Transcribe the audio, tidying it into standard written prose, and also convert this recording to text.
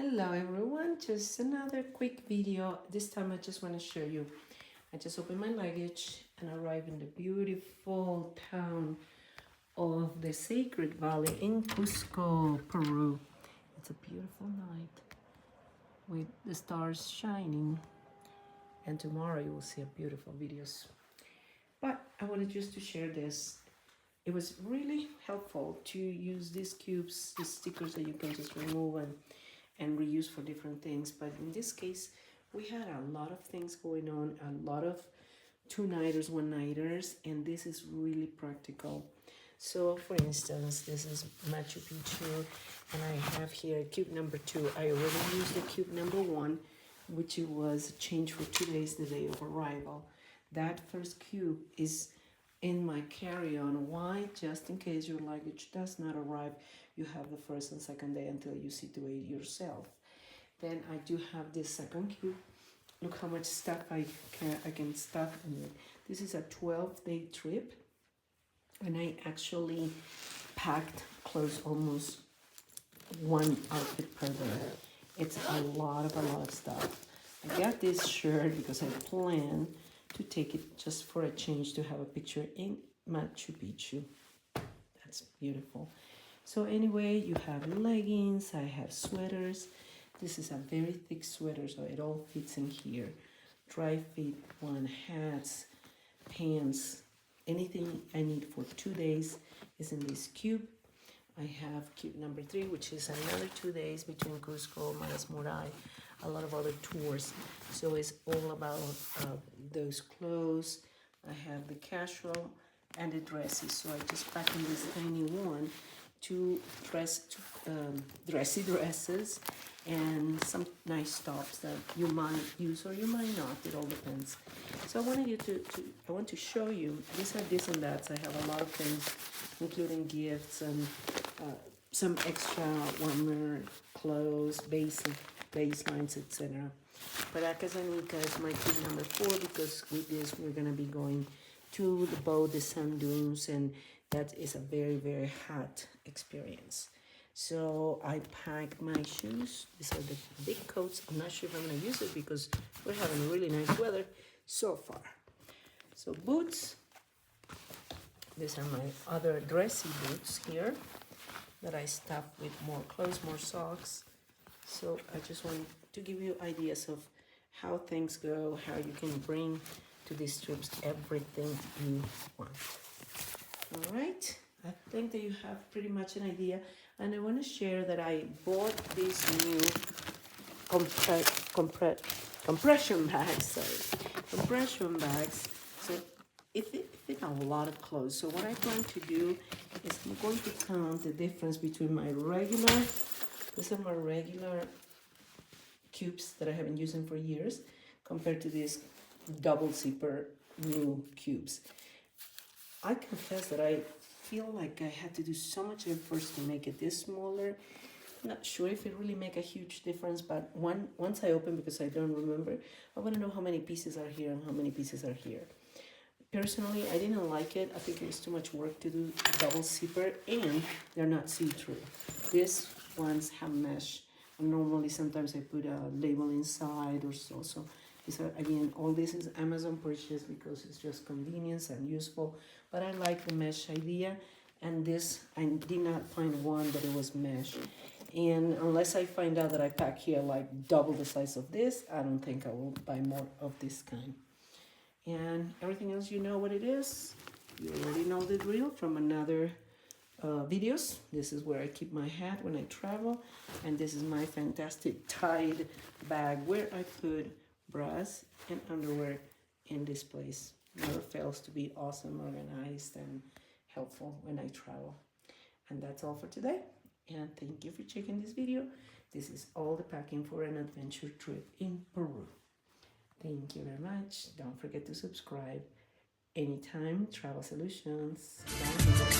Hello everyone, just another quick video. This time I just want to show you. I just opened my luggage and arrived in the beautiful town of the Sacred Valley in Cusco, Peru. It's a beautiful night with the stars shining, and tomorrow you will see a beautiful videos. But I wanted just to share this. It was really helpful to use these cubes, these stickers that you can just remove and reuse for different things. But in this case, we had a lot of things going on, a lot of two-nighters, one-nighters, and this is really practical. So for instance, this is Machu Picchu, and I have here cube number 2. I already used the cube number 1, which it was changed for 2 days, the day of arrival. That first cube is in my carry-on. Why? Just in case your luggage does not arrive, you have the first and second day until you situate yourself. Then I do have this second cube. Look how much stuff I can stuff in it. This is a 12-day trip, and I actually packed clothes almost one outfit per day. It's a lot of stuff. I got this shirt because I plan to take it just for a change to have a picture in Machu Picchu. That's beautiful. So anyway, you have leggings, I have sweaters. This is a very thick sweater, so it all fits in here. Dry fit one, hats, pants, anything I need for 2 days is in this cube. I have cube number 3, which is another 2 days between Cusco, Maras Moray, a lot of other tours. So it's all about those clothes. I have the casual and the dresses. So I just packed in this tiny one to dressy dresses and some nice tops that you might use or you might not. It all depends. So I wanted I want to show you. These are this and that. I have a lot of things, including gifts and some extra warmer clothes, baselines, etc. But Akazanika is my cube number 4 because with this we're gonna be going to the boat, the sand dunes, and that is a very hot experience. So I packed my shoes. These are the big coats. I'm not sure if I'm gonna use it because we're having really nice weather so far. So boots. These are my other dressy boots here that I stuffed with more clothes, more socks. So I just want to give you ideas of how things go, how you can bring to these trips everything you want. All right, I think that you have pretty much an idea, and I want to share that I bought these new compression bags. Compression bags. So it fit a lot of clothes. So what I plan to do is I'm going to count the difference between my regular. These are my regular cubes that I haven't used them for years compared to these double zipper new cubes. I confess that I feel like I had to do so much effort to make it this smaller. I'm not sure if it really make a huge difference, but once I open, because I don't remember, I want to know how many pieces are here and how many pieces are here. Personally, I didn't like it. I think it's too much work to do double zipper, and they're not see-through. These ones have mesh. And normally, sometimes I put a label inside or so. So these are, again, all this is Amazon purchase because it's just convenience and useful. But I like the mesh idea. And this, I did not find one that it was mesh. And unless I find out that I pack here like double the size of this, I don't think I will buy more of this kind. And everything else, you know what it is. You already know the drill from another videos. This is where I keep my hat when I travel, and this is my fantastic tied bag where I put bras and underwear in this place. Never fails to be awesome, organized, and helpful when I travel. And that's all for today, and thank you for checking this video. This is all the packing for an adventure trip in Peru. Thank you very much. Don't forget to subscribe. Anytime Travel Solutions. Bye.